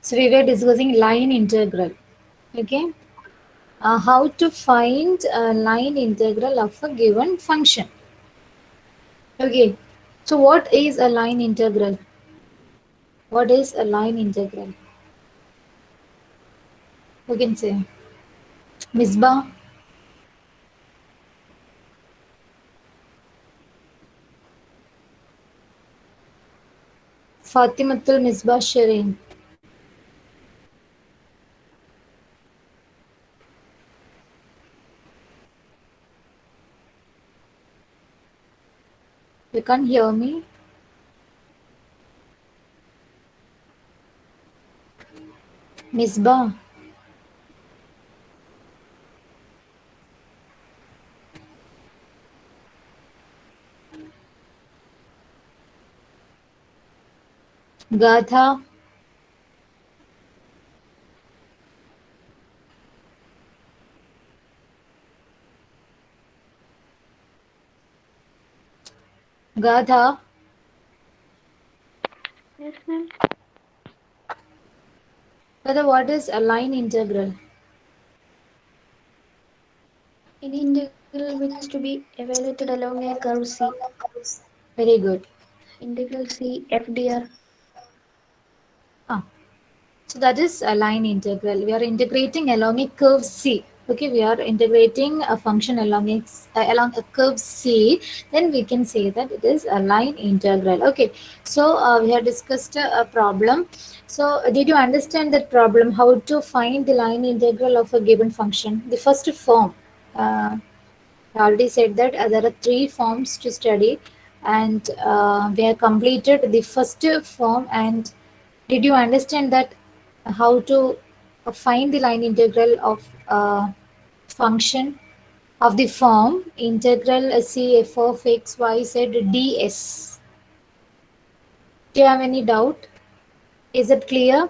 So we were discussing line integral. Okay. How to find a line integral of a given function. Okay. So what is a line integral? What is a line integral? Who can say? Misbah? Fatimatul Misbah Shireen. You can't hear me? Misbah. Gatha. Gatha. Yes, ma'am. Gatha, what is a line integral? Any integral which to be evaluated along a curve C. Very good. Integral C FDR. Ah, so that is a line integral. We are integrating along a curve C. Okay, we are integrating a function along a curve C. Then we can say that it is a line integral. Okay, so we have discussed a problem. So did you understand that problem? How to find the line integral of a given function? The first form. I already said that there are three forms to study, and we have completed the first form. And did you understand that how to find the line integral of function of the form integral c f of x y z ds? Do you have any doubt? Is it clear?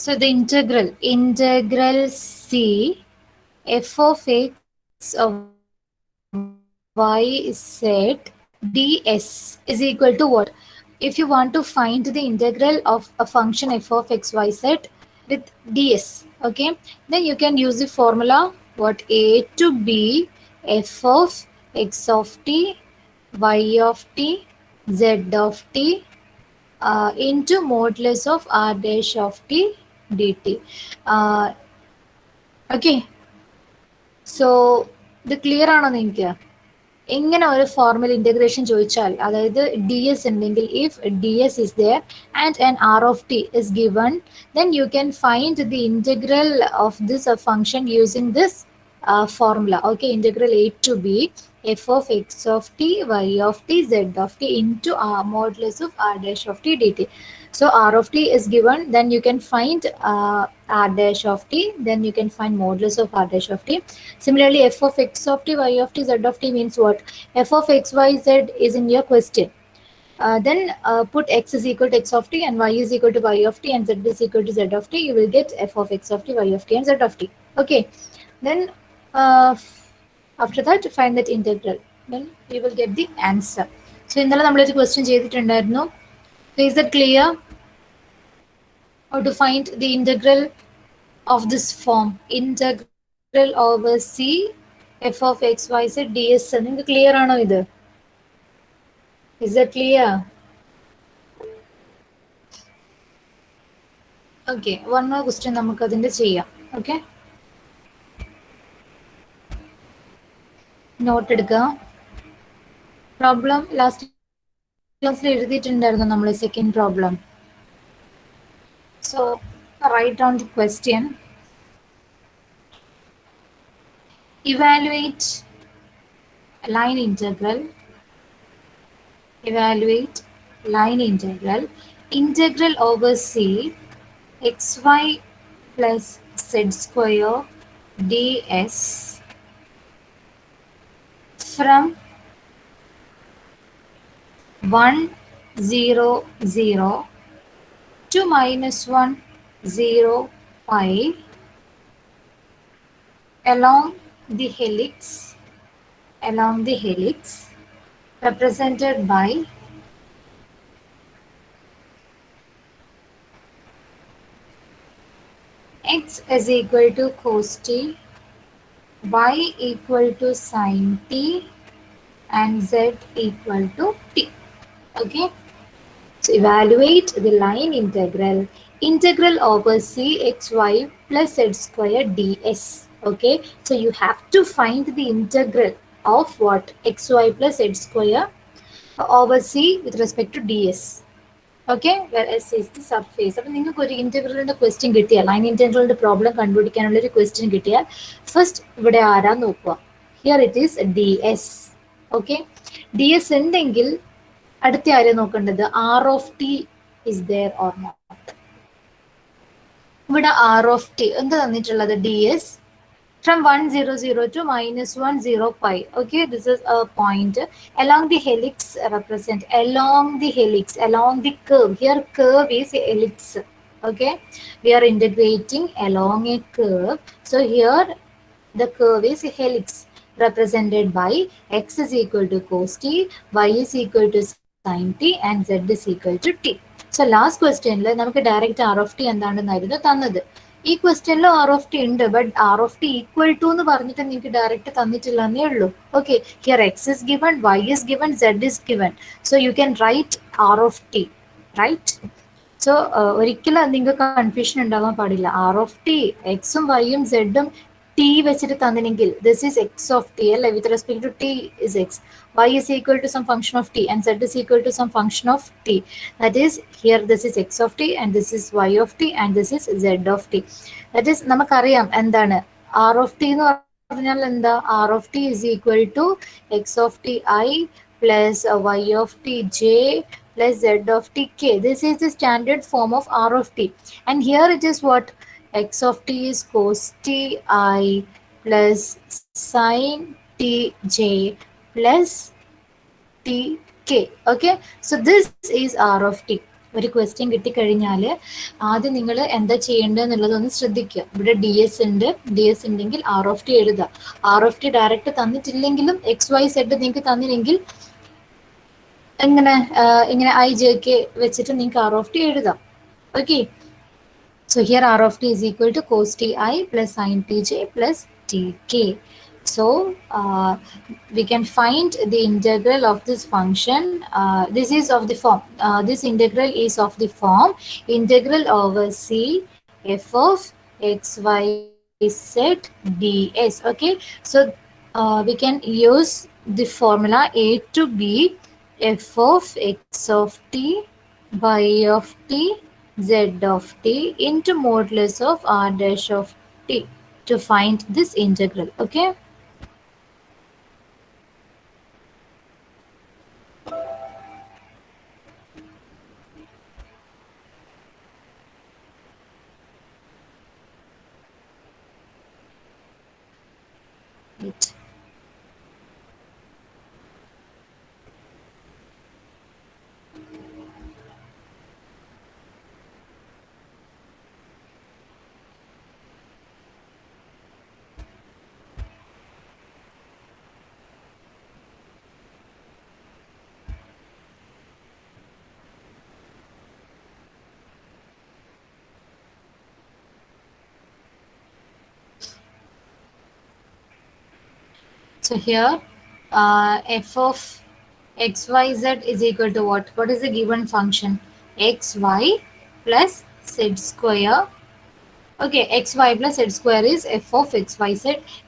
So the integral c f of x of y z ds is equal to what? If you want to find the integral of a function f of x y z with ds, okay, then you can use the formula what a to b f of x of t y of t z of t into modulus of r dash of t dt. Uh, okay, so ഇത് clear ആണോ നിങ്ങൾക്ക്? ഇങ്ങനെ ഒരു formal integration ചോദിച്ചാൽ, അതായത് D S ഉണ്ടെങ്കിൽ, if D S is there and an R of T is given, then you can find the integral of this function using this formula. Okay, integral a to b f of x of t y of t z of t into r modulus of r dash of t dt. So r of t is given, then you can find r dash of t, then you can find modulus of r dash of t. Similarly, f of x of t y of t z of t means what? F of x y z is in your question. Then put x is equal to x of t and y is equal to y of t and z is equal to z of t. You will get f of x of t, y of t and z of t. Okay. Then after that find that integral. Then you will get the answer. So ഇന്നലെ നമ്മളൊരു question ചെയ്തിട്ടുണ്ടായിരുന്നു. So is that clear? How to find the integral of this form? Integral over c f of x y z ds. നിങ്ങൾക്ക് clear ആണോ ഇത്? Is that clear? Okay, one more question നമുക്ക് അതിന്റെ ചെയ്യാം. Okay, not എടുക്കുക. Problem last ക്ലാസ്സിൽ എഴുതിയിട്ടുണ്ടായിരുന്നു നമ്മൾ second problem. So write down the question. Evaluate line integral. Evaluate line integral. Integral over c xy plus z square ds from 1 0 0 to minus 1 0 pi along the helix represented by x is equal to cos t, y equal to sin t, and z equal to t. Okay. So evaluate the line integral over cxy plus z square ds. Okay. So you have to find the integral of what? xy plus z square over c with respect to ds. Okay, where S is the surface. അപ്പോൾ നിങ്ങൾക്ക് ഒരു ഇൻറ്റഗ്രലിൻ്റെ question കിട്ടിയാൽ line ഇൻറ്റഗ്രലിൻ്റെ problem കണ്ടുപിടിക്കാനുള്ള ഒരു question കിട്ടിയാൽ first ഇവിടെ ആരാ നോക്കുക. Here it is D S. Okay, D S ഉണ്ടെങ്കിൽ അടുത്ത ആരെ നോക്കേണ്ടത്? R of T is there or not. ഇവിടെ ആർ ഓഫ് ടി എന്ത് തന്നിട്ടുള്ളത്? D S from 1 0 0 to minus 1 0 pi. Okay, this is a point along the helix along the curve. Here curve is helix. Okay, we are integrating along a curve, so here the curve is helix represented by x is equal to cos t, y is equal to sin t, and z is equal to t. So last question നമുക്ക് direct R of T എന്താണെന്നായിരുന്നു തന്നത്. ഈ ക്വസ്റ്റ്യനിൽ R of T ഉണ്ട്, but R of T equal to എന്ന് പറഞ്ഞിട്ട് നിങ്ങൾക്ക് direct തന്നിട്ടില്ല എന്നേ ഉള്ളൂ. Okay, here X is given, Y is given, Z is given. So you can write R of T, right. So ഒരിക്കലും നിങ്ങൾക്ക് കൺഫ്യൂഷൻ ഉണ്ടാവാൻ പാടില്ല. ആർ ഓഫ് ടി എക്സും വൈയും സെഡും ടി വെച്ചിട്ട് തന്നില്ലെങ്കിൽ this is X of T അല്ലേ, with respect to T is X, y is equal to some function of t, and z is equal to some function of t. That is, here this is x of t, and this is y of t, and this is z of t. That is, നമുക്കറിയാം എന്താണ് r of t എന്ന് പറഞ്ഞാൽ എന്താ? r of t is equal to x of t I plus y of t j plus z of t k. This is the standard form of r of t. And here it is what? X of t is cos t I plus sin t j plus tk. Okay, so this is r of t. ഒരു question കിട്ടിക്കഴിഞ്ഞാൽ ആദ്യം നിങ്ങൾ എന്താ ചെയ്യേണ്ടതെന്നുള്ളതൊന്ന് ശ്രദ്ധിക്കുക. ഇവിടെ D S ഉണ്ട്, D S ഉണ്ടെങ്കിൽ ആർ ഓഫ് ടി എഴുതുക. ആർ ഓഫ് ടി ഡയറക്റ്റ് തന്നിട്ടില്ലെങ്കിലും എക്സ് വൈ സെഡ് നിങ്ങൾക്ക് തന്നില്ലെങ്കിൽ ഇങ്ങനെ ഐ ജെ കെ വെച്ചിട്ട് നിങ്ങൾക്ക് ആർ ഓഫ് ടി എഴുതാം. Okay, so here r of t is equal to cos ti plus sin tj plus tk. So we can find the integral of this function. This is of the form. This integral is of the form integral over c f of x y z ds. Okay, so we can use the formula a to b f of x of t y of t z of t into modulus of r dash of t to find this integral. Okay, right. So here f of xyz is equal to what? What is the given function? xy plus z square. Okay, xy plus z square is f of xyz,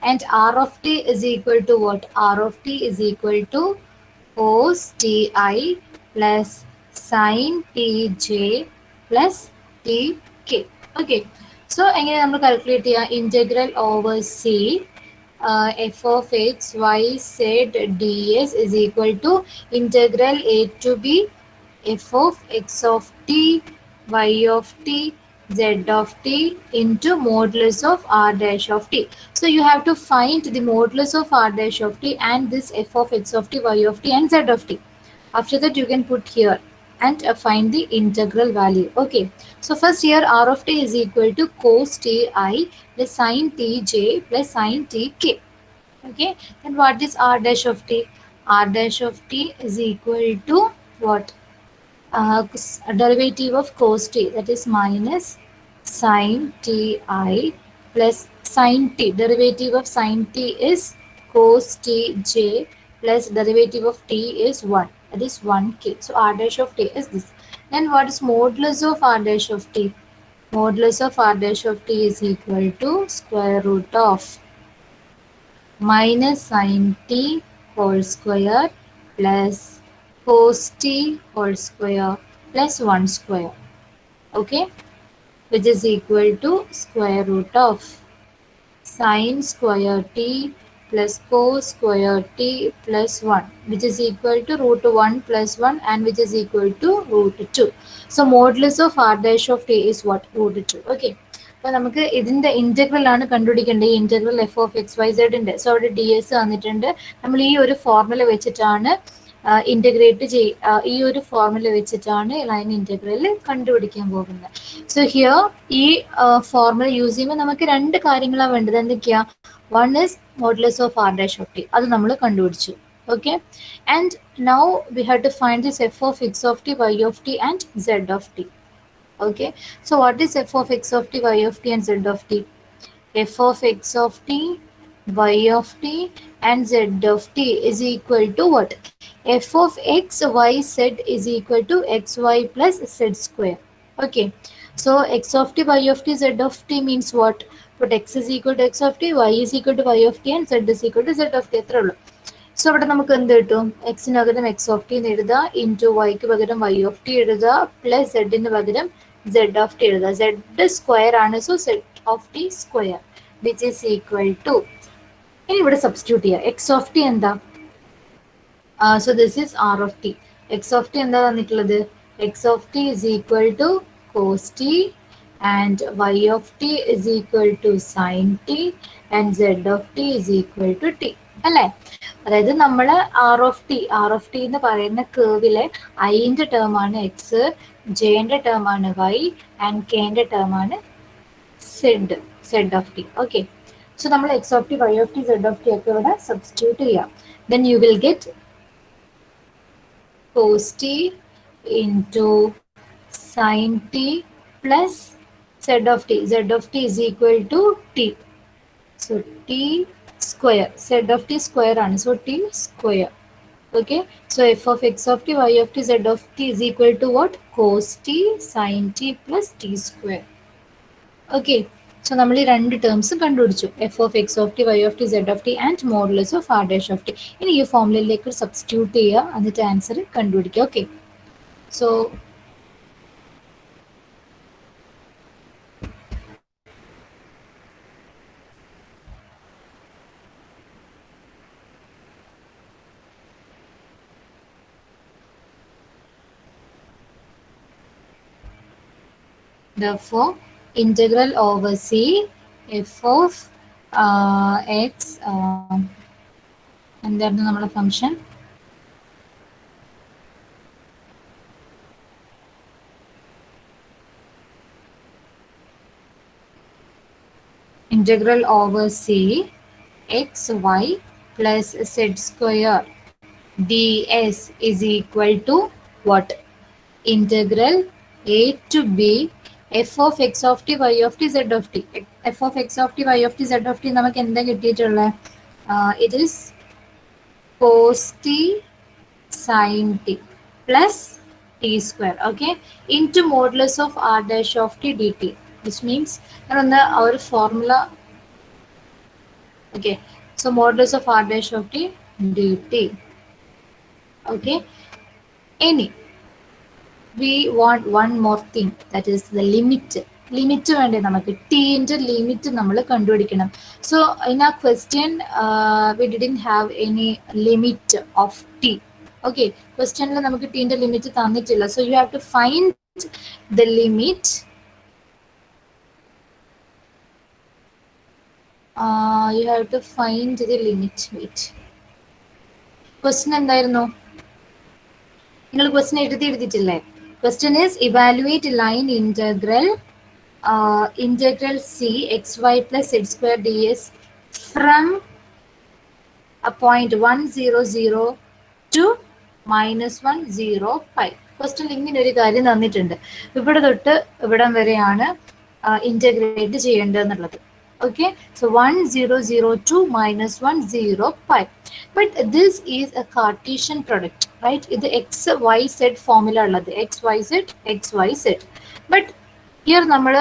and r of t is equal to what? R of t is equal to cos ti plus sin tj plus tk. Okay, so എങ്ങനെ നമ്മൾ calculate ചെയ്യുക? Integral over c f of x y z ds is equal to integral a to b f of x of t y of t z of t into modulus of r dash of t. So you have to find the modulus of r dash of t and this f of x of t, y of t and z of t. After that you can put here and find the integral value. Okay. So first here r of t is equal to cos t I plus sin t j plus sin t k. Okay. Then what is r dash of t? R dash of t is equal to what? Derivative of cos t, that is minus sin t I plus sin t. Derivative of sin t is cos t j plus derivative of t is 1, that is 1k. So r dash of t is this. Then what is modulus of r dash of t? Modulus of r dash of t is equal to square root of minus sin t whole square plus cos t whole square plus 1 square. Okay, which is equal to square root of sin square t plus cos square t plus 1, which is equal to root 1 plus 1 and which is equal to root 2. So modulus of r dash of t is what? Root 2. Okay. അപ്പോൾ നമുക്ക് ഇതിൻ്റെ integral ആണ് കണ്ടുപിടിക്കേണ്ടത്. ഈ integral F of X Y സെഡിൻ്റെ. So അവിടെ D S തന്നിട്ടുണ്ട്. നമ്മൾ ഈ ഒരു ഫോർമുല വെച്ചിട്ടാണ് ഇൻറ്റഗ്രേറ്റ് ഈ ഒരു ഫോർമുല വെച്ചിട്ടാണ് ലൈൻ ഇൻറ്റഗ്രൽ കണ്ടുപിടിക്കാൻ പോകുന്നത്. സോ ഹിയർ ഈ ഫോർമുല യൂസ് ചെയ്യുമ്പോൾ നമുക്ക് രണ്ട് കാര്യങ്ങളാണ് വേണ്ടത്. എന്തൊക്കെയാ? One is modulus of R dash of T, അത് നമ്മൾ കണ്ടുപിടിച്ചു. Okay, and now we have to find this F of X of T, Y of T and Z of T. Okay, so what is f of x of t, y of t and z of t? F of x of t, y of t and z of t is equal to what? F of x, y, z is equal to xy plus z square. Okay, so x of t, y of t, z of t means what? But x is equal to x of t, y is equal to y of t and z is equal to z of t. എത്ര ഉള്ളൂ. So ഇവിടെ നമുക്ക് എന്ത് കിട്ടും? എക്സിന് പകരം X of T എന്ന് എഴുതുക, ഇൻറ്റു വൈക്ക് പകരം വൈ ഓഫ് ടി എഴുതുക, പ്ലസ് സെഡിന് പകരം സെഡ് ഓഫ് ടി എഴുതുക. സെഡ് സ്ക്വയർ ആണ്, so Z of T square which is equal to, ഇനി ഇവിടെ സബ്സ്റ്റിറ്റ്യൂട്ട് ചെയ്യുക. എക്സ് ഓഫ് ടി എന്താ? So this is R of T. X of T എന്താ തന്നിട്ടുള്ളത്? X of T is equal to cos T and y of t is equal to sin t and z of t is equal to t. അല്ലേ? അതായത് നമ്മൾ R of T എന്ന് പറയുന്ന കേർവിലെ ഐൻ്റെ term ആണ് എക്സ്, ജെൻ്റെ ടേം ആണ് വൈ ആൻഡ് കെൻ്റെ ടേം ആണ് Z of T. Okay, so നമ്മൾ X of T, Y of T, Z of T ഒക്കെ ഇവിടെ സബ്സ്റ്റിറ്റ്യൂട്ട് ചെയ്യാം. Then you will get cos T into sine T plus z of t is equal to t. So t square, z of t square ആണ്, so t square. Okay, so f of x of t, y of t, z of t is equal to what? Cos t sin t plus t square. Okay, so നമ്മൾ ഈ രണ്ട് terms കണ്ടുപിടിച്ചു. F of X of T, Y of T, Z of T and modulus of R dash of T. ഇനി ഈ ഫോർമുലയിലേക്ക് substitute ചെയ്യുക, എന്നിട്ട് answer കണ്ടുപിടിക്കുക. Okay, so therefore integral over c f of x എന്തായിരുന്നു നമ്മുടെ function? integral over c x y plus z square ds is equal to what? Integral a to b f of x of t, y of t, z of t. f of x of t, y of t, z of t നമുക്ക് എന്താ കിട്ടിയിട്ടുള്ളത്? it is cos t sin t plus t square, okay, into modulus of r dash of t dt, which means ഒന്ന് our formula. Okay, so modulus of r dash of t dt. Okay, any we want one more thing, that is the limit. Limit വേണ്ടേ നമുക്ക്? ടീൻ്റെ limit നമ്മൾ കണ്ടുപിടിക്കണം. So in ആ question we didn't have any limit of T. Okay, ക്വസ്റ്റ്യനിൽ നമുക്ക് ടീൻ്റെ limit തന്നിട്ടില്ല. So you have to find the limit You have to find the limit. Wait. Question എന്തായിരുന്നു? നിങ്ങൾ question എഴുതിയിട്ടില്ലേ? Question is evaluate line integral c xy plus z square ds from a point 100 to -105. Question ഇങ്ങനെ ഒരു കാര്യം തന്നിട്ടുണ്ട്. ഇവിടെ തൊട്ട് ഇവിടം വരെയാണ് integrate ചെയ്യേണ്ടതെന്നുള്ളത്. Okay, so 1002 minus 105. But this is a Cartesian product, right? This x y z formula ഉള്ളത് x y z x y z. But here നമ്മൾ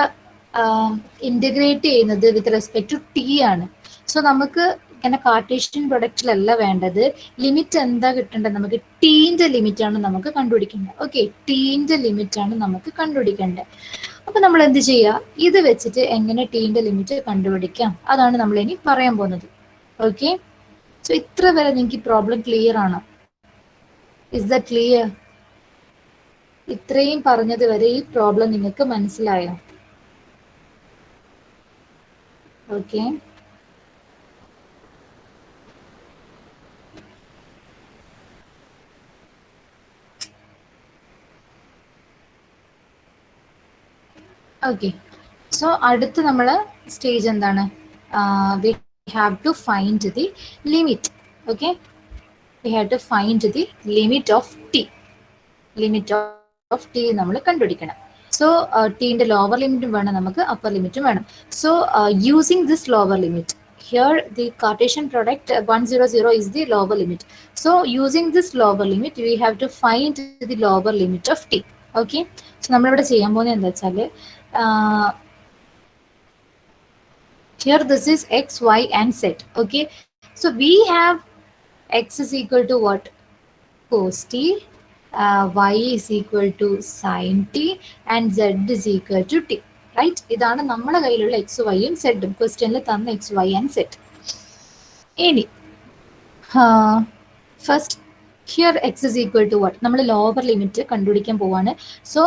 ഇന്റഗ്രേറ്റ് ചെയ്യുന്നത് വിത്ത് റെസ്പെക്ട് ടു ടി ആണ്. സോ നമുക്ക് ഇങ്ങനെ കാർട്ടീഷ്യൻ പ്രൊഡക്റ്റിലല്ല വേണ്ടത്. ലിമിറ്റ് എന്താ കിട്ടേണ്ടത്? നമുക്ക് ടീന്റെ ലിമിറ്റ് ആണ് നമുക്ക് കണ്ടുപിടിക്കേണ്ടത്. ഓക്കെ, ടീന്റെ ലിമിറ്റ് ആണ് നമുക്ക് കണ്ടുപിടിക്കേണ്ടത്. അപ്പൊ നമ്മൾ എന്ത് ചെയ്യുക? ഇത് വെച്ചിട്ട് എങ്ങനെ ടീന്റെ ലിമിറ്റ് കണ്ടുപിടിക്കാം, അതാണ് നമ്മൾ ഇനി പറയാൻ പോകുന്നത്. ഓക്കെ, സോ ഇത്ര വരെ നിങ്ങൾക്ക് പ്രോബ്ലം ക്ലിയർ ആണോ? Is that clear? ഇത്രയും പറഞ്ഞത് വരെ ഈ പ്രോബ്ലം നിങ്ങൾക്ക് മനസ്സിലായോ? Okay, okay. സോ അടുത്ത നമ്മൾ സ്റ്റേജ് എന്താണ്? We have to find the limit. Okay, we have to find the limit of T. Limit of T നമ്മൾ കണ്ടുപിടിക്കണം. സോ ടീന്റെ ലോവർ ലിമിറ്റും വേണം, നമുക്ക് അപ്പർ ലിമിറ്റും വേണം. So using this lower limit, here the Cartesian product 100 is the lower limit. So using this lower limit we have to find the lower limit of t. Okay, so നമ്മൾ ഇവിടെ ചെയ്യാൻ പോകുന്നത് എന്താ വെച്ചാൽ, here this is x, y and z. Okay, so we have x is equal to what? Cos t, y is equal to sin t and z is equal to t. Right, ഇതാണ് നമ്മുടെ കയ്യിലുള്ള X വൈയും സെഡും, ക്വസ്റ്റ്യനിൽ തന്ന X Y and Z. ഇനി first here X is equal to what? നമ്മൾ lower limit കണ്ടുപിടിക്കാൻ പോവാണ്. സോ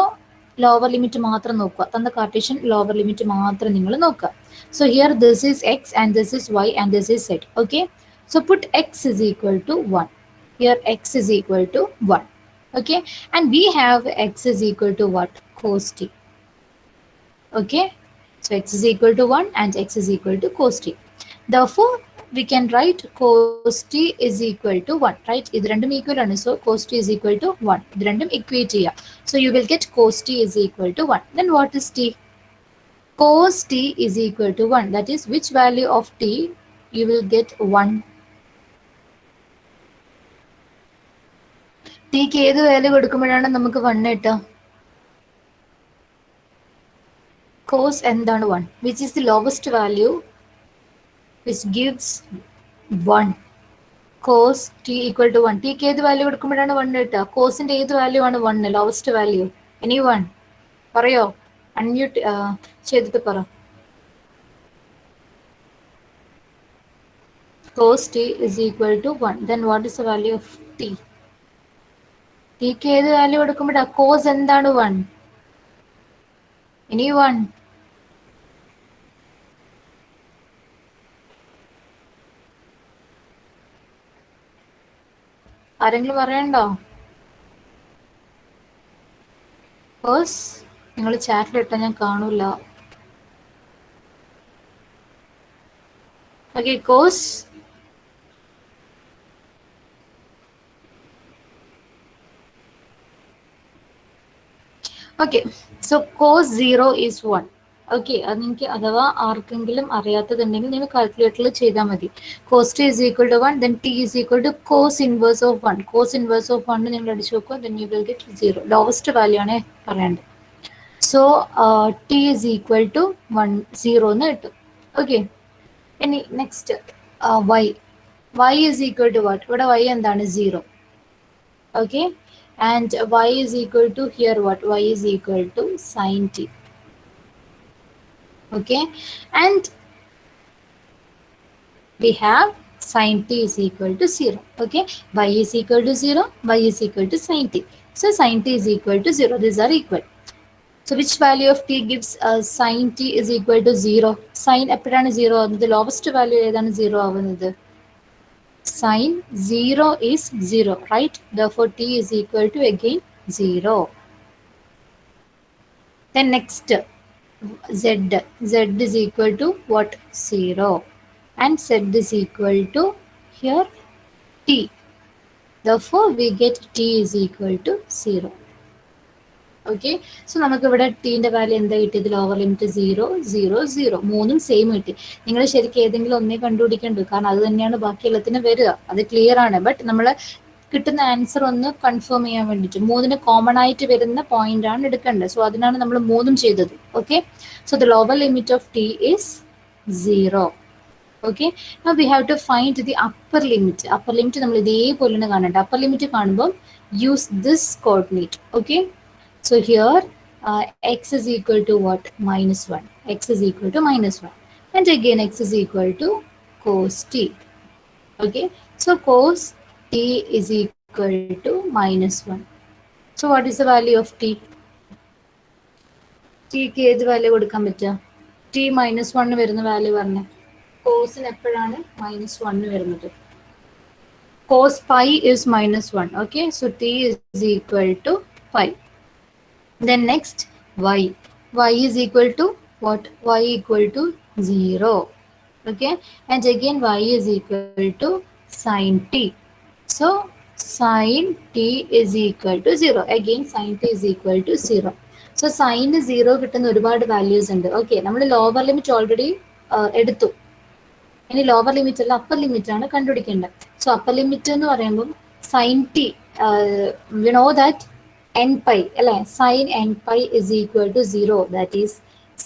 ലോവർ ലിമിറ്റ് മാത്രം നോക്കുക, തന്ന കാർട്ടീഷ്യൻ ലോവർ ലിമിറ്റ് മാത്രം നിങ്ങൾ നോക്കുക. So here this is X and this is Y and this is Z. Okay, so put X is equal to 1. Here X is equal to 1. Okay, and we have X is equal to what? Cos T. Okay, so x is equal to 1 and x is equal to cos t. Therefore we can write cos t is equal to 1, right? This random equal ആണ്, so cos t is equal to 1. This random equate ചെയ്യാം. So you will get cos t is equal to 1. Then what is t? Cos t is equal to 1. That is, which value of t? You will get 1. t ക്ക് ഏത് value കൊടുക്കുമ്പോഴാണ് നമുക്ക് 1 കിട്ടുക? Cos എന്താണ് 1, which is the lowest value which gives 1. Cos t equal to 1. t ക്ക് ഏത് value കൊടുക്കുമ്പോഴാണ് 1 കിട്ടുക? കോസിന്റെ ഏത് value ആണ് 1? Lowest value. എനി വൺ പറയോ? അൺമ്യൂട്ട് ചെയ്തിട്ട് പറ. Cos t is equal to 1. Then what is the value of t? t ക്ക് ഏത് വാല്യൂ കൊടുക്കുമ്പോഴാ കോസ് എന്താണ് 1? Anyone? ആരെങ്കിലും പറയണ്ടോ? കോസ് നിങ്ങൾ ചാറ്റിലിട്ടാ ഞാൻ കാണൂല. Okay, cos okay. So cos 0 is 1. Okay, അത് നിങ്ങൾക്ക് അഥവാ ആർക്കെങ്കിലും അറിയാത്തതുണ്ടെങ്കിൽ നിങ്ങൾ കാൽക്കുലേറ്ററിൽ ചെയ്താൽ മതി. Cos T is equal to 1, then T is equal to cos inverse of 1. Cos inverse of 1 നിങ്ങൾ അടിച്ചു നോക്കുക, then you will get 0. Lowest value ആണ് പറയേണ്ടത്. സോ ടി ഇസ് ഈക്വൽ ടു 0 എന്ന് കിട്ടും. ഓക്കെ, ഇനി next Y. Y is equal to what? ഇവിടെ വൈ എന്താണ്? 0. Okay, and y is equal to here what? Y is equal to sin t. Okay, and we have sin t is equal to 0. Okay, y is equal to 0, y is equal to sin t. So sin t is equal to 0. These are equal. So which value of t gives sin t is equal to 0? Sin എപ്പോഴാണ് 0 ആവുന്നത്? Lowest value ഏതാണ് 0 ആവുന്നത്? Sin 0 is 0, right? Therefore t is equal to again 0. Then next z is equal to what? 0. And z is equal to here t. Therefore we get t is equal to 0. Okay, so നമുക്ക് ഇവിടെ ടീൻ്റെ value എന്താ കിട്ടിയത്? Lower limit 0 0 0 മൂന്നും same കിട്ടി. നിങ്ങൾ ശരിക്കും ഏതെങ്കിലും ഒന്നേ കണ്ടുപിടിക്കണ്ടു, കാരണം അത് തന്നെയാണ് ബാക്കി എല്ലാത്തിനും വരിക. അത് ക്ലിയർ ആണ്. ബട്ട് നമ്മൾ കിട്ടുന്ന ആൻസർ ഒന്ന് കൺഫേം ചെയ്യാൻ വേണ്ടിയിട്ട് മൂന്നിന് കോമൺ ആയിട്ട് വരുന്ന പോയിന്റ് ആണ് എടുക്കേണ്ടത്. സോ അതിനാണ് നമ്മൾ മൂന്നും ചെയ്തത്. Okay, so the lower limit of T is 0. Okay, now we have to find the upper limit. upper limit നമ്മൾ ഇതേപോലെ കാണണ്ട. upper limit കാണുമ്പോൾ use this coordinate. okay, so here x is equal to what? Minus 1. X is equal to minus 1. And again x is equal to cos t. Okay, so cos t is equal to minus 1. So what is the value of t? t ക്ക് ഏത് value കൊടുക്കാൻ പറ്റുക? t minus 1 വരുന്ന value പറഞ്ഞേ. കോസിന് എപ്പോഴാണ് -1 വരുന്നത്? cos pi is -1. Okay, so t is equal to pi. Then next y is equal to what? Y equal to 0. Okay, and again y is equal to sin t. So sin t is equal to 0. Again sin t is equal to 0. So sin 0 കിട്ടുന്ന ഒരുപാട് values ഉണ്ട്. Okay, നമ്മൾ lower limit already എടുത്തു. ഇനി lower limit അല്ല, upper limit ആണ് കണ്ടുപിടിക്കേണ്ടത്. So upper limit എന്ന് പറയുമ്പോൾ sine T, we know that n pi അല്ലെ, sine n pi is equal to 0. that is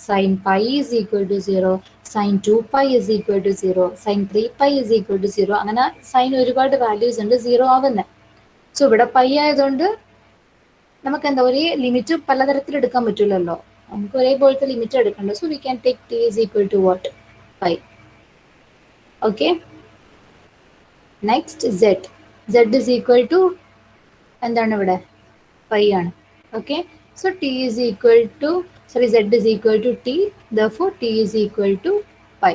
sin pi is equal to 0, sin 2 pi is equal to 0, sin 3 pi is equal to 0. അങ്ങനെ sign ഒരുപാട് values ഉണ്ട് 0 ആവുന്നത്. So ഇവിടെ pi ആയതുകൊണ്ട് നമുക്ക് എന്താ, ഒരേ ലിമിറ്റ് പലതരത്തിൽ എടുക്കാൻ പറ്റില്ലല്ലോ, നമുക്ക് ഒരേപോലത്തെ ലിമിറ്റ് എടുക്കണ്ട. So we can take t is equal to what? Pi. Okay, next z is equal to എന്താണ് ഇവിടെ? പൈ ആണ്. Okay, so t is equal to, sorry, z is equal to t, therefore t is equal to pi.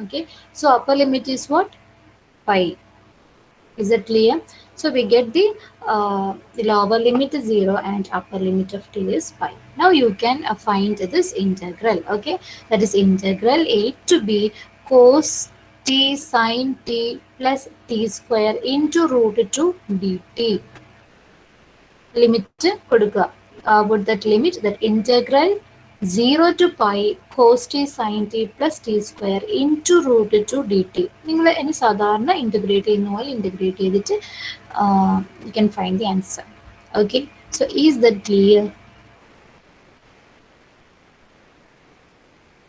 Okay, so upper limit is what? Pi. Is that clear? So we get the lower limit is 0 and upper limit of t is pi. Now you can find this integral. Okay, that is integral a to b cos t sin t plus t square into root 2 dt. Limit കൊടുക്കുക. Put that limit, that integral 0 to pi cos t sin t plus t square into root 2 dt. നിങ്ങൾ ഇനി സാധാരണ integrate ചെയ്യുന്ന പോലെ integrate ചെയ്തിട്ട് you can find the answer. Okay, so is that clear?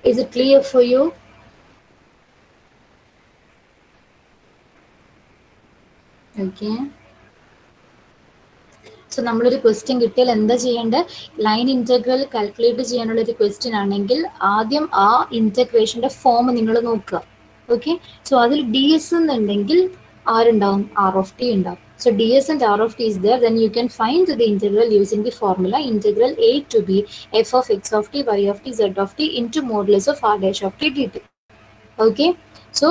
Is it clear for you? Okay, so നമ്മളൊരു question കിട്ടിയാൽ എന്താ ചെയ്യേണ്ടത്? ലൈൻ ഇൻറ്റഗ്രൽ കാൽക്കുലേറ്റ് ചെയ്യാനുള്ളൊരു ക്വസ്റ്റ്യൻ ആണെങ്കിൽ ആദ്യം ആ ഇൻറ്റഗ്രേഷൻ്റെ ഫോം നിങ്ങൾ നോക്കുക. ഓക്കെ, സോ അതിൽ ഡി എസ് എന്നുണ്ടെങ്കിൽ ആരുണ്ടാവും? ആർ ഓഫ് ടി ഉണ്ടാവും. So D S and R of T is there, then you can find the integral using the formula integral A to B F of X of T Y of T Z of T into modulus of R dash of T D T. Okay, so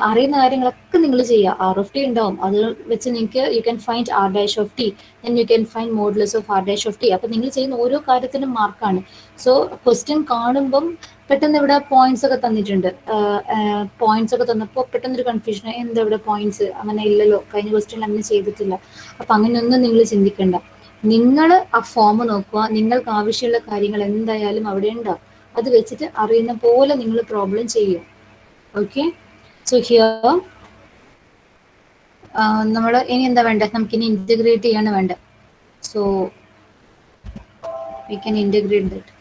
അറിയുന്ന കാര്യങ്ങളൊക്കെ നിങ്ങൾ ചെയ്യുക. R of T ഉണ്ടാവും, അത് വെച്ച് നിങ്ങൾക്ക് you can find R dash of T, then you can find modulus of R dash of T. അപ്പം നിങ്ങൾ ചെയ്യുന്ന ഓരോ കാര്യത്തിനും മാർക്കാണ്. സോ ക്വസ്റ്റ്യൻ കാണുമ്പം പെട്ടെന്ന് ഇവിടെ പോയിന്റ്സ് ഒക്കെ തന്നിട്ടുണ്ട്. പോയിന്റ്സ് ഒക്കെ തന്നപ്പോൾ പെട്ടെന്നൊരു കൺഫ്യൂഷൻ, എന്താ ഇവിടെ പോയിന്റ്സ്? അങ്ങനെ ഇല്ലല്ലോ, കഴിഞ്ഞ ക്വസ്റ്റ്യൻ അങ്ങനെ ചെയ്തിട്ടില്ല. അപ്പം അങ്ങനെയൊന്നും നിങ്ങൾ ചിന്തിക്കണ്ട. നിങ്ങൾ ആ ഫോം നോക്കുക, നിങ്ങൾക്ക് ആവശ്യമുള്ള കാര്യങ്ങൾ എന്തായാലും അവിടെ ഉണ്ടാവും. അത് വെച്ചിട്ട് അറിയുന്ന പോലെ നിങ്ങൾ പ്രോബ്ലം ചെയ്യും. ഓക്കെ, സോ ഹിയർ നമ്മൾ ഇനി എന്താ വേണ്ടത്? നമുക്കിനി ഇൻറ്റഗ്രേറ്റ് ചെയ്യാണ് വേണ്ടത്. So we can integrate that.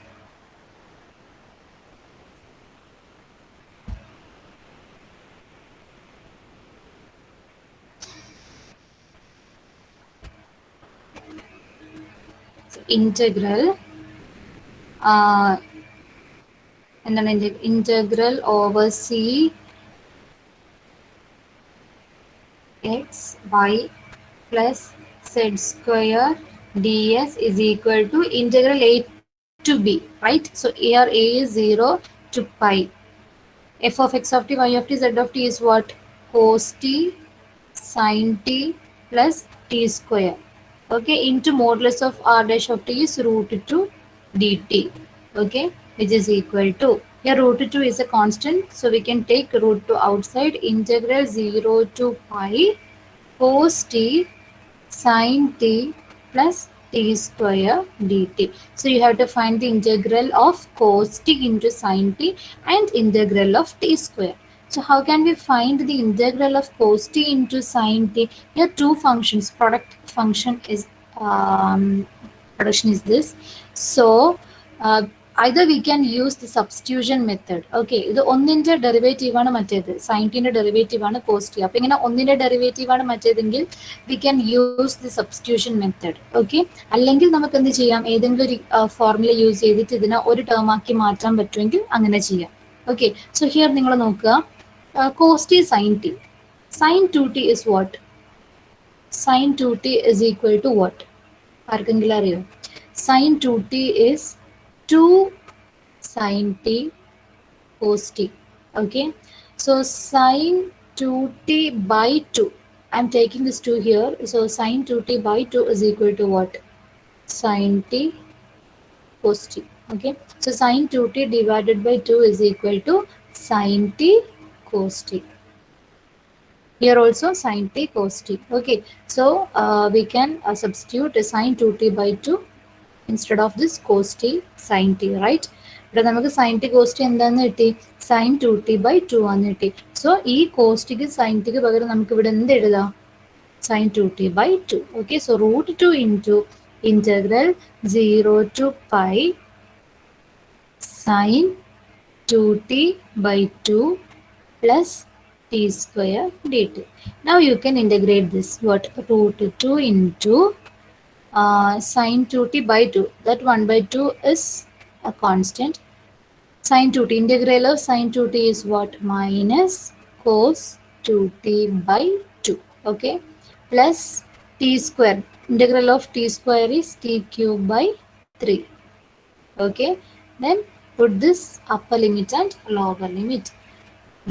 Integral എന്താണ്? Integral over C x y plus z square ds is equal to integral a to b, right? So here a is 0 to pi. F of x of t, y of t, z of t is what? Cos t sin t plus t square. Okay, into modulus of r dash of t is root 2 dt. Okay, which is equal to, here root 2 is a constant, so we can take root 2 outside. Integral 0 to pi cos t sin t plus t square dt. So you have to find the integral of cos t into sin t and integral of t square. So how can we find the integral of cos t into sin t? Here two functions, product function is production is this. So uh, either we can use the substitution method. Okay, ഇത് ഒന്നിന്റെ derivative ആണ് മറ്റേത്, സൈൻറ്റിന്റെ derivative ആണ് cost. അപ്പൊ ഇങ്ങനെ ഒന്നിന്റെ derivative ആണ് മറ്റേതെങ്കിൽ we can use the substitution method. Okay, അല്ലെങ്കിൽ നമുക്ക് എന്ത് ചെയ്യാം, ഏതെങ്കിലും ഒരു ഫോർമുല യൂസ് ചെയ്തിട്ട് ഇതിനെ ഒരു ടേം ആക്കി മാറ്റാൻ പറ്റുമെങ്കിൽ അങ്ങനെ ചെയ്യാം. ഓക്കെ, സോ ഹിയർ നിങ്ങൾ നോക്കുക, cos sine T, sine 2t is what? Sine 2t is equal to what? ആർക്കെങ്കിലും അറിയോ? Sin 2t is 2 sin t cos t. Okay, so sin 2t by 2, I'm taking this 2 here, so sin 2t by 2 is equal to what? Sin t cos t. Okay, so sin 2t divided by 2 is equal to sin t cos t. Here also sin t cos t. Okay, so we can substitute sin 2t by 2 instead of this cos t sin t, right? ഇവിടെ നമുക്ക് sin t cos t എന്താന്ന് കിട്ടി? sin 2t by 2 ആന്ന് കിട്ടി. So ഈ cos tക്ക് sin tക്ക് പകരം നമുക്ക് ഇവിടെ എന്ത് എഴുതാം? sin 2t by 2. Okay, so root 2 into integral 0 to pi sin 2t by 2 plus t square dt. Now you can integrate this. What? Root 2 into sin 2t by 2, that 1 by 2 is a constant. Sin 2t, integral of sin 2t is what? Minus cos 2t by 2. Okay, plus t square, integral of t square is t cube by 3. Okay, then put this upper limit and lower limit,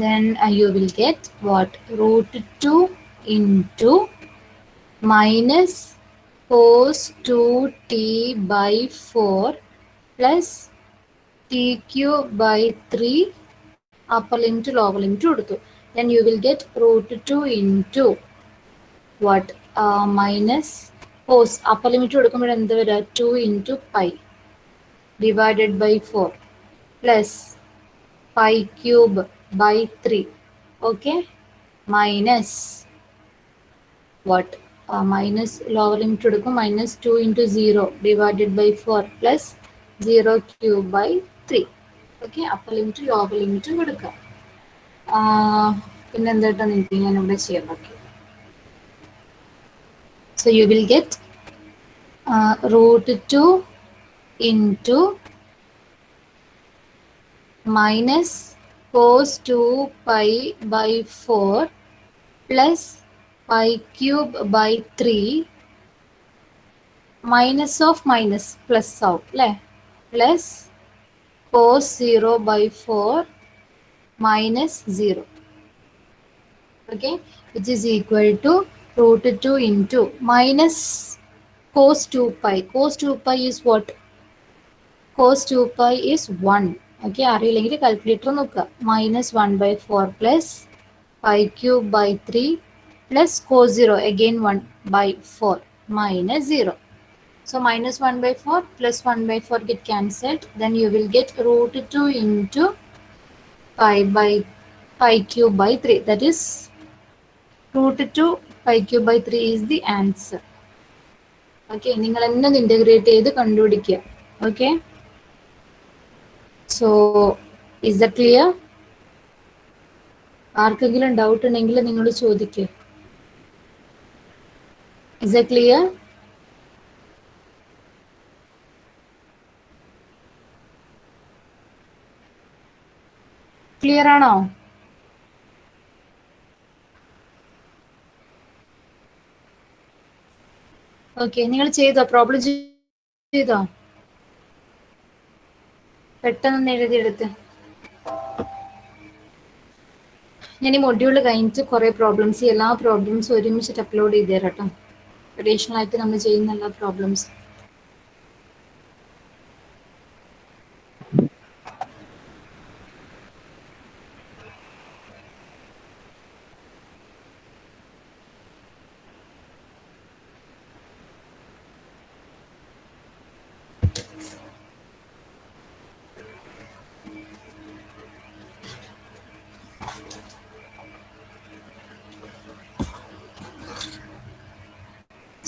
then you will get what? Root 2 into minus cos 2t by 4 plus t cube by 3 upper limit lower limit കൊടുത്തു. Then you will get root 2 into what? Minus cos upper limit കൊടുക്കുമ്പോൾ എന്ത് വരിക? 2 into pi divided by 4 plus pi cube by 3. Okay, minus what? Minus lower limit കൊടുക്കും, minus 2 into 0 divided by 4 plus 0 cube by 3. Okay, upper limit lower limit കൊടുക്കുക. പിന്നെ എന്തായിട്ടാണ് എനിക്ക് ഞാൻ ഇവിടെ ചെയ്യാൻ ബാക്കി? So you will get root 2 into minus cos 2 pi by 4 plus pi cube by 3 minus of minus plus out, plus cos 0 by 4 minus 0. Okay, which is equal to root 2 into minus cos 2 pi. Cos 2 pi is what? Cos 2 pi is 1. Okay, അറിയില്ലെങ്കിൽ calculator നോക്കുക. Minus 1 by 4 plus pi cube by 3 plus cos 0, again 1 by 4 minus 0. So minus 1 by 4 plus 1 by 4 get cancelled. Then you will get root 2 into pi cube by 3. That is root 2 pi cube by 3 is the answer. Okay, നിങ്ങൾ എന്നെ integrate ചെയ്ത് കണ്ടുപിടിക്കുക. Okay, so is that clear? ആർക്കെങ്കിലും doubt ഉണ്ടെങ്കിൽ നിങ്ങൾ ചോദിക്കുക. Is that clear? Clear ആണോ? Okay, നിങ്ങൾ ചെയ്തോ? പ്രോബ്ലം ചെയ്തോ? പെട്ടെന്ന് എഴുതിയെടുത്ത്. ഞാൻ ഈ മൊഡ്യൂൾ കഴിഞ്ഞിട്ട് കുറേ പ്രോബ്ലംസ്, എല്ലാ പ്രോബ്ലംസും ഒരുമിച്ചിട്ട് അപ്ലോഡ് ചെയ്ത് തരാം കേട്ടോ. അഡീഷണൽ ആയിട്ട് നമ്മൾ ചെയ്യുന്ന എല്ലാ പ്രോബ്ലംസ്.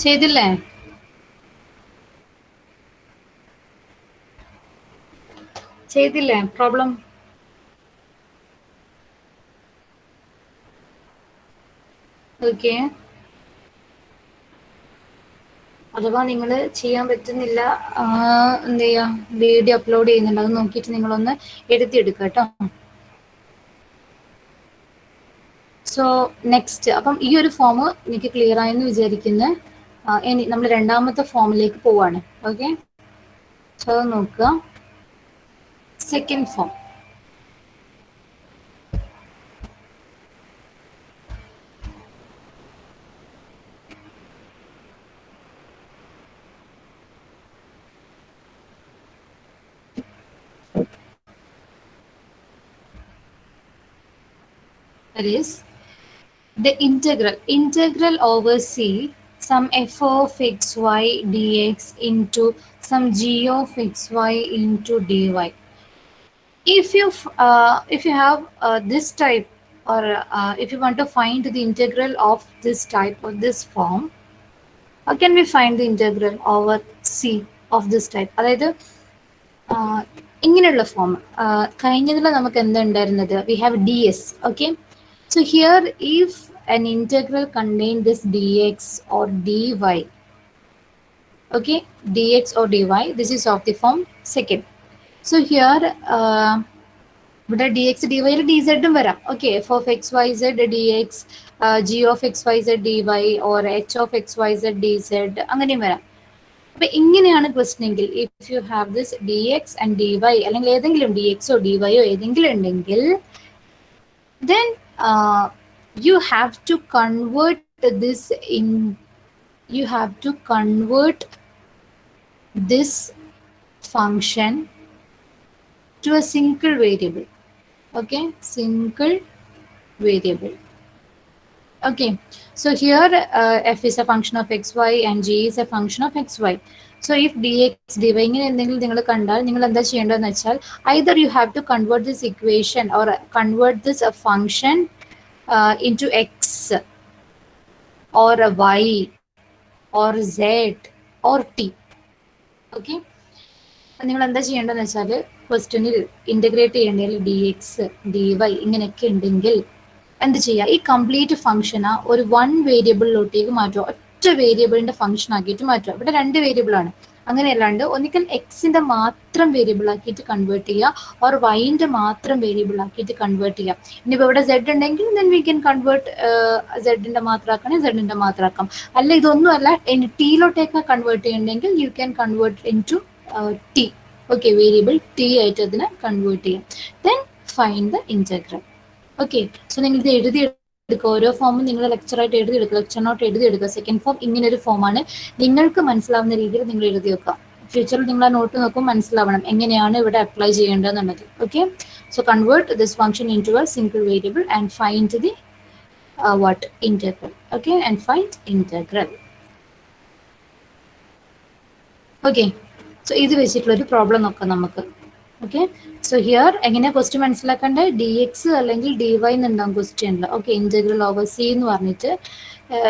ചെയ്തില്ലേ? ചെയ്തില്ലേ പ്രോബ്ലം? ഓക്കെ. അഥവാ നിങ്ങൾ ചെയ്യാൻ പറ്റുന്നില്ല, എന്ത് ചെയ്യുക, വീഡിയോ അപ്ലോഡ് ചെയ്യുന്നുണ്ട്, അത് നോക്കിയിട്ട് നിങ്ങളൊന്ന് എഴുതിയെടുക്കുക കേട്ടോ. സോ നെക്സ്റ്റ്, അപ്പം ഈ ഒരു ഫോം എനിക്ക് ക്ലിയർ ആയെന്ന് വിചാരിക്കുന്നു. ഇനി നമ്മൾ രണ്ടാമത്തെ ഫോമിലേക്ക് പോവാണ്. ഓക്കെ, സോ നോക്കുക. Second form. That is the integral over c some f of xy dx into some g of xy into dy. If you have this type, or if you want to find the integral of this type or this form, how can we find the integral over c of this type? അതായത് ഇങ്ങനെയുള്ള form കഴിഞ്ഞതിൽ നമുക്ക് എന്തുണ്ടായിരുന്നത്? We have D S. Okay, so here if an integral contain this dx or dy, okay, dx or dy, this is of the form second. So here ഇവിടെ D X D വൈയിൽ D സെഡും വരാം. Okay, F of X Y Z D X, G of X Y Z D Y, or H of X Y Z D Z, അങ്ങനെയും വരാം. അപ്പൊ ഇങ്ങനെയാണ് question എങ്കിൽ, if you have this D X and D Y, അല്ലെങ്കിൽ ഏതെങ്കിലും D എക്സോ D വൈയോ ഏതെങ്കിലും ഉണ്ടെങ്കിൽ, then you have to convert this in, you have to convert this function to a single variable. Okay, single variable. Okay, so here f is a function of xy and g is a function of xy. So if dx dy ഇങ്ങനെ എന്തെങ്കിലും നിങ്ങൾ കണ്ടാൽ നിങ്ങൾ എന്താ ചെയ്യേണ്ടതെന്ന് വെച്ചാൽ, either you have to convert this equation or convert this function into x or y or z or t. Okay, നിങ്ങൾ എന്താ ചെയ്യേണ്ടതെന്ന് വെച്ചാൽ, ക്വസ്റ്റ്യനിൽ ഇൻ്റഗ്രേറ്റ് ചെയ്യേണ്ടതിൽ ഡി എക്സ് ഡി വൈ ഇങ്ങനെയൊക്കെ ഉണ്ടെങ്കിൽ എന്ത് ചെയ്യുക, ഈ കംപ്ലീറ്റ് ഫംഗ്ഷനാ ഒരു വൺ വേരിയബിളിലോട്ടേക്ക് മാറ്റുക, ഒറ്റ വേരിയബിളിന്റെ ഫംഗ്ഷൻ ആക്കിയിട്ട് മാറ്റുക. ഇവിടെ രണ്ട് വേരിയബിൾ ആണ്, അങ്ങനെയല്ലാണ്ട് ഒന്നിക്കൽ എക്സിന്റെ മാത്രം വേരിയബിൾ ആക്കിയിട്ട് കൺവേർട്ട് ചെയ്യുക, ഓർ വൈൻ്റെ മാത്രം വേരിയബിൾ ആക്കിയിട്ട് കൺവേർട്ട് ചെയ്യുക. ഇനിയിപ്പോൾ ഇവിടെ സെഡ് ഉണ്ടെങ്കിൽ then we can convert സെഡിന്റെ മാത്രമാക്കണേ സെഡിന്റെ മാത്രമാക്കാം. അല്ല ഇതൊന്നും അല്ല, ഇനി ടീയിലോട്ടേക്ക് കൺവേർട്ട് ചെയ്യണമെങ്കിൽ you can convert into T. Okay, variable T ആയിട്ട് അതിനെ കൺവേർട്ട് ചെയ്യാം. Then find the integral. Okay, so നിങ്ങൾ ഇത് എഴുതിയെടുക്കുക. ഓരോ ഫോമും നിങ്ങൾ ലെക്ചറായിട്ട് എഴുതിയെടുക്കുക, ലെക്ചർ നോട്ട് എഴുതിയെടുക്കുക. സെക്കൻഡ് ഫോം ഇങ്ങനെ ഒരു ഫോമാണ്, നിങ്ങൾക്ക് മനസ്സിലാവുന്ന രീതിയിൽ നിങ്ങൾ എഴുതി വെക്കുക. ഫ്യൂച്ചറിൽ നിങ്ങൾ ആ നോട്ട് നോക്കും മനസ്സിലാവണം എങ്ങനെയാണ് ഇവിടെ അപ്ലൈ ചെയ്യേണ്ടതെന്നുള്ളത്. Okay, so convert this function into a single variable and find the what integral. Okay, and find integral. Okay, so ഇത് വെച്ചിട്ടുള്ള ഒരു പ്രോബ്ലം നോക്കാം നമുക്ക്. ഓക്കെ, സോ ഹിയർ എങ്ങനെയാ ക്വസ്റ്റ്യൻ മനസ്സിലാക്കേണ്ടത്? ഡി എക്സ് അല്ലെങ്കിൽ ഡി വൈ എന്നുണ്ടാവും ക്വസ്റ്റ്യനിൽ. ഓക്കെ, ഇന്റഗ്രൽ ഓവർ സി എന്ന് പറഞ്ഞിട്ട്,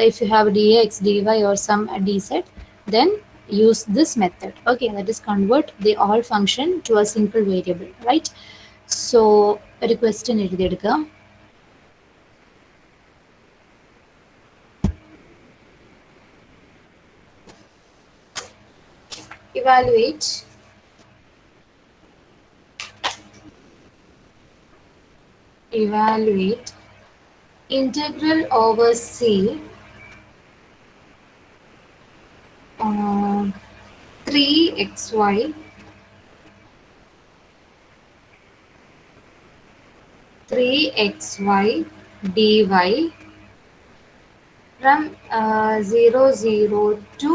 if you have d X D Y or some d z, then use this method. Okay, that is convert the all function to a single variable. Right, so ഒരു question എഴുതിയെടുക്കുക. Evaluate integral over c 3xy 3xy dy from 0, 0 to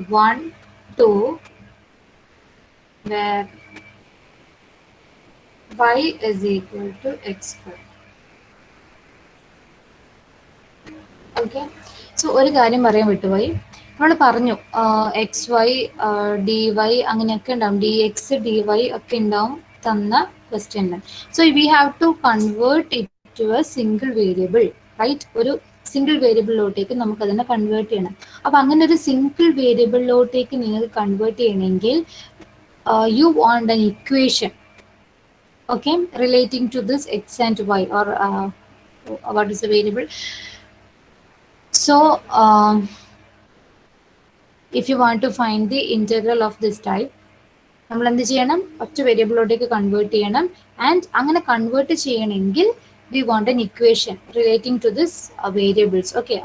1, 2, where y is equal to x square. Okay, so ഒരു കാര്യം പറയാൻ വിട്ടുപോയി. നമ്മൾ പറഞ്ഞു X Y D Y അങ്ങനെയൊക്കെ ഉണ്ടാവും, ഡി എക്സ് ഡി വൈ ഒക്കെ ഉണ്ടാവും തന്ന ക്വസ്റ്റ്യനിൽ. So we have to convert it to a single variable, right? ഒരു സിംഗിൾ വേരിയബിളിലോട്ടേക്ക് നമുക്ക് അതിനെ കൺവേർട്ട് ചെയ്യണം. അപ്പൊ അങ്ങനെ ഒരു സിംഗിൾ വേരിയബിളിലോട്ടേക്ക് നിങ്ങൾക്ക് കൺവേർട്ട് ചെയ്യണമെങ്കിൽ you want an equation, okay, relating to this x and y, or what is the variable. So if you want to find the integral of this type, നമ്മൾ എന്ത് ചെയ്യണം? ഒറ്റ വേരിയബിളിലോട്ടേക്ക് കൺവേർട്ട് ചെയ്യണം. ആൻഡ് അങ്ങനെ convert ചെയ്യണമെങ്കിൽ we want an equation relating to this variables. Okay,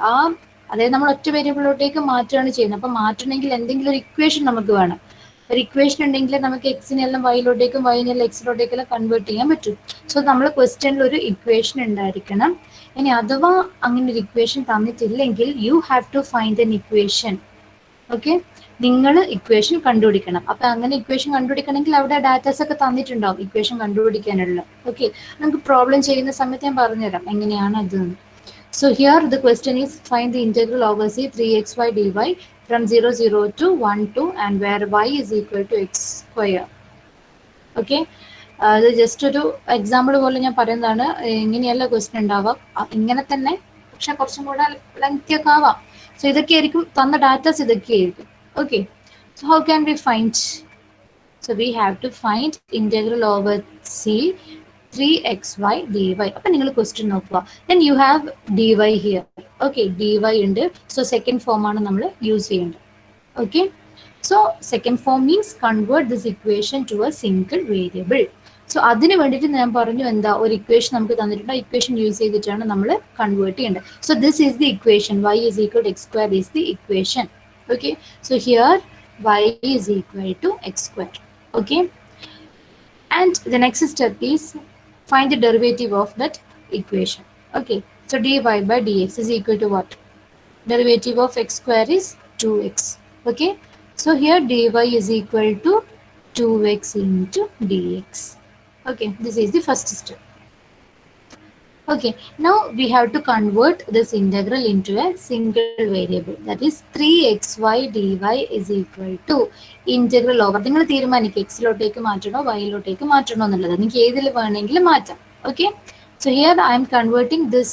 അതായത് നമ്മൾ ഒറ്റ വേരിയബിളിലോട്ടേക്ക് മാറ്റുകയാണ് ചെയ്യുന്നത്. അപ്പം മാറ്റണമെങ്കിൽ എന്തെങ്കിലും ഒരു ഇക്വേഷൻ നമുക്ക് വേണം. ഒരു ഇക്വേഷൻ ഉണ്ടെങ്കിൽ നമുക്ക് എക്സിനെല്ലാം വൈയിലോട്ടേക്കും വൈനെല്ലാം എക്സിലോട്ടേക്കെല്ലാം കൺവേർട്ട് ചെയ്യാൻ പറ്റും. സോ നമ്മൾ ക്വസ്റ്റ്യനിൽ ഒരു ഇക്വേഷൻ ഉണ്ടായിരിക്കണം. ഇനി അഥവാ അങ്ങനെ ഒരു ഇക്വേഷൻ തന്നിട്ടില്ലെങ്കിൽ you have to find an equation. Okay, നിങ്ങൾ ഇക്വേഷൻ കണ്ടുപിടിക്കണം. അപ്പൊ അങ്ങനെ ഇക്വേഷൻ കണ്ടുപിടിക്കണമെങ്കിൽ അവിടെ ഡാറ്റാസ് ഒക്കെ തന്നിട്ടുണ്ടാവും ഇക്വേഷൻ കണ്ടുപിടിക്കാനുള്ള. ഓക്കെ, നമുക്ക് പ്രോബ്ലം ചെയ്യുന്ന സമയത്ത് ഞാൻ പറഞ്ഞുതരാം എങ്ങനെയാണ് അതെന്ന്. So here the question is find the integral over c 3xy dy from 0, 0 to 1, 2 and where y is equal to x square. Okay, അത് ജസ്റ്റ് ഒരു എക്സാമ്പിൾ പോലെ ഞാൻ പറയുന്നതാണ്. ഇങ്ങനെയല്ല ക്വസ്റ്റ്യൻ ഉണ്ടാവാം, ഇങ്ങനെ തന്നെ, പക്ഷെ കുറച്ചും കൂടെ ലെങ്തി ഒക്കെ ആവാം. സോ ഇതൊക്കെ ആയിരിക്കും തന്ന ഡാറ്റാസ്, ഇതൊക്കെ ആയിരിക്കും. Okay, so how can we find? So we have to find integral over c 3xy dy. അപ്പം നിങ്ങൾ ക്വസ്റ്റ്യൻ നോക്കുക. Then you have dy here. Okay, dy ഉണ്ട്. സോ സെക്കൻഡ് ഫോം ആണ് നമ്മൾ യൂസ് ചെയ്യേണ്ടത്. Okay, so second form means convert this equation to a single variable. So അതിന് വേണ്ടിയിട്ട് ഞാൻ പറഞ്ഞു, എന്താ ഒരു ഇക്വേഷൻ നമുക്ക് തന്നിട്ടുണ്ട്, ഇക്വേഷൻ യൂസ് ചെയ്തിട്ടാണ് നമ്മൾ കൺവേർട്ട് ചെയ്യേണ്ടത്. So this is the equation, y is equal to x square is the equation. Okay, so here y is equal to x square. Okay, and the next step is find the derivative of that equation. Okay, so dy by dx is equal to what? Derivative of x square is 2x. Okay, so here dy is equal to 2x into dx. Okay, this is the first step. Okay, now we have to convert this integral into a single variable, that is 3xy dy is equal to integral over, നിങ്ങൾ തീരുമാനിക്കുക എക്സിലോട്ടേക്ക് മാറ്റണോ വൈയിലോട്ടേക്ക് മാറ്റണോ എന്നുള്ളത്. നിങ്ങൾക്ക് ഏതിൽ വേണമെങ്കിലും മാറ്റാം. Okay, so here I am converting this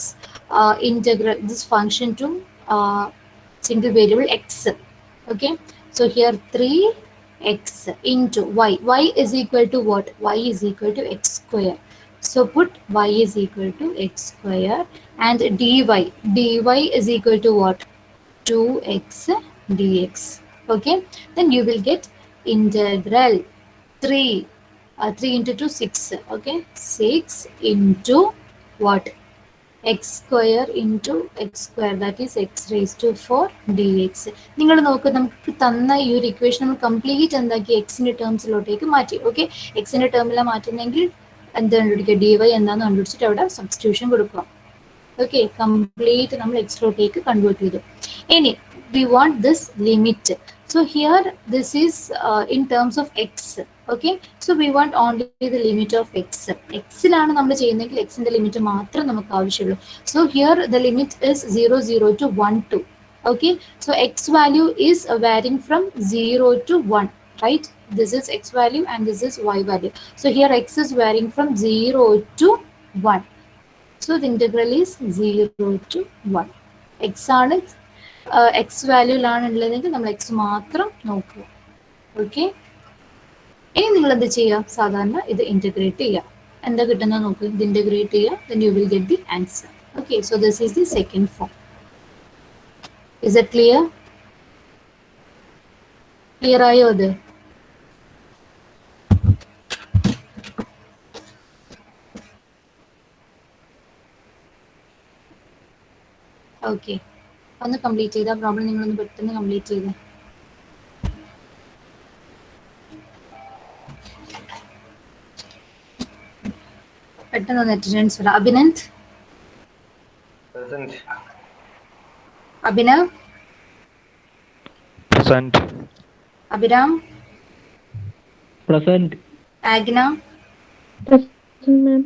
integral, this function to single variable x. Okay, so here 3x into y. Y is equal to what? Y is equal to x square. So put y is equal to x square and dy. Dy is equal to what? 2x dx. Okay, then you will get integral 3 into 2 6. Okay, 6 into what? x square into x square, that is x raised to 4 dx. നിങ്ങൾ നോക്ക്, നമുക്ക് തന്ന ഈ ഒരു equation നമ്മൾ complete എന്താക്കി എക്സിന്റെ ടേംസിലോട്ടേക്ക് മാറ്റി. ഓക്കെ, എക്സിന്റെ ടേമിലാണ് മാറ്റുന്നെങ്കിൽ എന്ത് കണ്ടുപിടിക്കുക? dy എന്താണെന്ന് കണ്ടുപിടിച്ചിട്ട് അവിടെ സബ്സ്റ്റിറ്റ്യൂഷൻ കൊടുക്കുക. ഓക്കെ, കംപ്ലീറ്റ് നമ്മൾ എക്സിലോട്ടേക്ക് കൺവേർട്ട് ചെയ്തു. ഇനി we want this limit. So here this is in terms of x. Okay, so we want only the limit of x. x ലാണ് നമ്മൾ ചെയ്യുന്നെങ്കിൽ എക്സിന്റെ ലിമിറ്റ് മാത്രം നമുക്ക് ആവശ്യമുള്ളൂ. So here the limit is 0, 0 to 1, 2. Okay, so x value is varying from 0 to 1, right? This is x value and this is y value. So here x is varying from 0 to 1. So the integral is 0 to 1. x ആണ് X വാല്യൂലാണ് ഉള്ളതെങ്കിൽ നമ്മൾ X മാത്രം നോക്കുക. Okay, ഇനി നിങ്ങൾ എന്ത് ചെയ്യുക? സാധാരണ ഇത് ഇന്റഗ്രേറ്റ് ചെയ്യുക. എന്താ കിട്ടുന്നത് നോക്കുക, ഇത് ഇന്റഗ്രേറ്റ് ചെയ്യുക, then you will get the answer. Okay, so this is the second form. Is it clear? Clear ആയോ അത്? ഓക്കെ, ഒന്ന് കംപ്ലീറ്റ് ചെയ്ത പ്രോബ്ലം നിങ്ങളൊന്ന് പെട്ടെന്ന് കംപ്ലീറ്റ് ചെയ്ത്. പെട്ടെന്ന് പെട്ടെന്ന് അറ്റൻഡൻസ് വരാം. Abhinand, Present. Abhinav, Present. Abhiram, Present. Agna, Present, ma'am.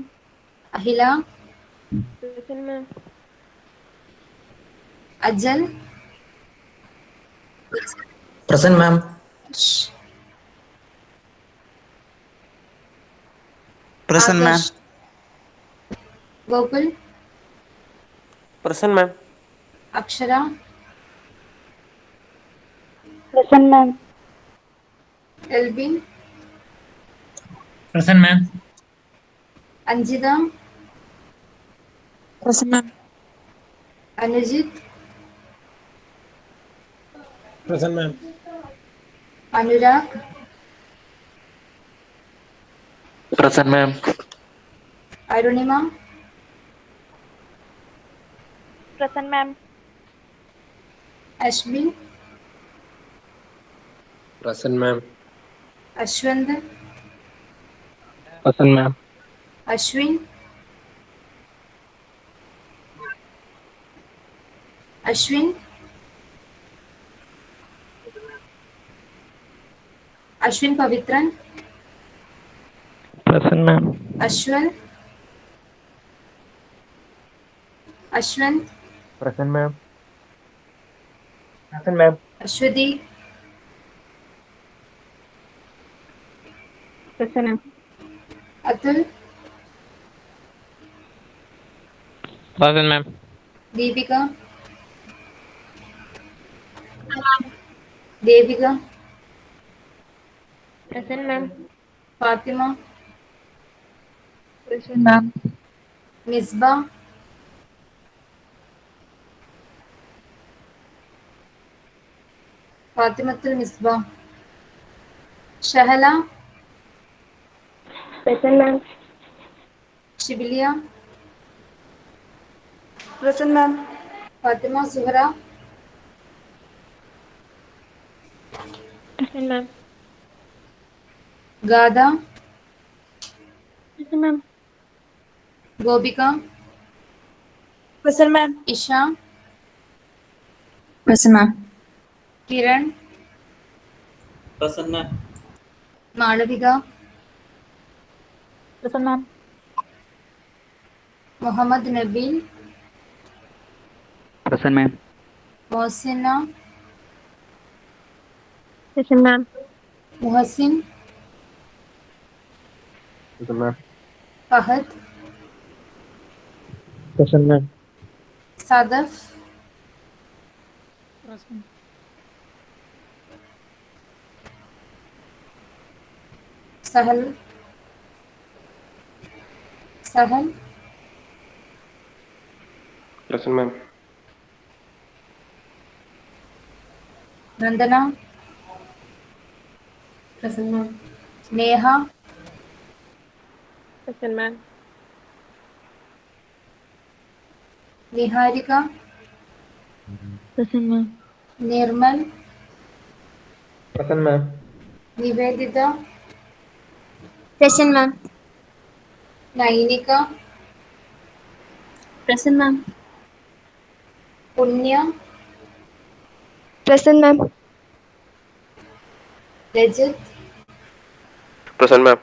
അഹില, Present, ma'am. Agile, Present, ma'am. Present, ma'am. Akash, Gokul, Present, ma'am. അക്ഷര, Present, ma'am. Elbin, Present, ma'am. Anjitha, Present, ma'am. Anujith, Present, ma'am. Anurag, Present, ma'am. Arunima, Present, ma'am. അശ്ബിൻ, Present, ma'am. Ashwanth, Present, ma'am. Ashwin, Ashwin, Ashwin Pavithran, Present, ma'am. Ashwan, Ashwanth, Present, ma'am. Present, ma'am. Aswathy, Present, ma'am. Atul, Present, ma'am. Deepika, Devika, Present, ma'am. Fathima, Present, ma'am. Misba, Fathimathul Misba, Shahala, Present, ma'am. ഷിബിലിയ, Present, ma'am. Fathima Suhara, Present, ma'am. ഗാദ, Present, ma'am. Gopika, Present, ma'am. Isha, Present, ma'am. Kiran, Present, ma'am. Malavika, Present, ma'am. Muhammad Nabeel, Present, ma'am. Mosina, Present, ma'am. Muhsin, Present, ma'am. Fahad, Present, ma'am. Sadaf, Sahal, Sahal, Present, ma'am. Nandana, Neha, Present, ma'am. Niharika, Present, ma'am. Nirmal, Present, ma'am. Nivedita, Present, ma'am. Nainika, Present, ma'am. Punya, Present, ma'am. Rajith, Present, ma'am.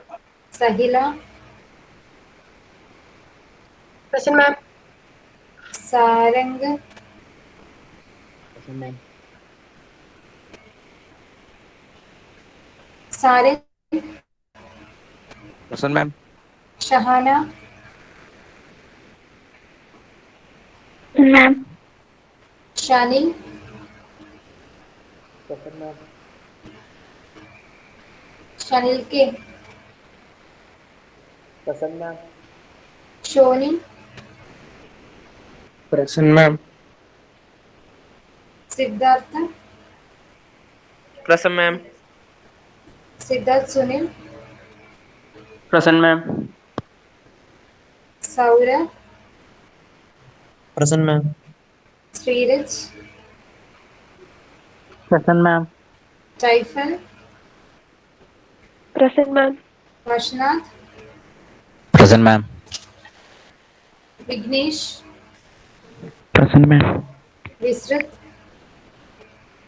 Sahila, Present, ma'am. Sarang, Present, ma'am. Sarang, Present, ma'am. Shahana, Present, ma'am. Shanil, Present, ma'am. Shanil K, Present, ma'am. Shoni, Present, ma'am. Siddhartha, Present, ma'am. Siddharth Sunil, Present, ma'am. Saurabh, Present, ma'am. Sreeraj, Present, ma'am. Taifal, Present, ma'am. Varshanath, Present, ma'am. Vignesh, Present, ma'am. Visruth,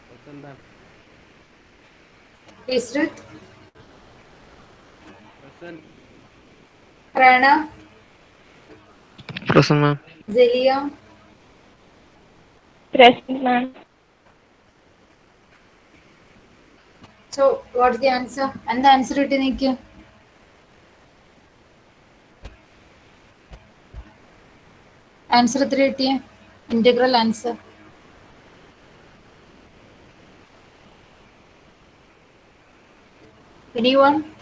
Present, ma'am. Visruth, Present. Prana, Present, ma'am. Zelia, Present, ma'am. so what's the answer? And the answer ഇട്ട് നിൽക്കുക. Answer എത്ര കിട്ടിയ? Integral answer anyone?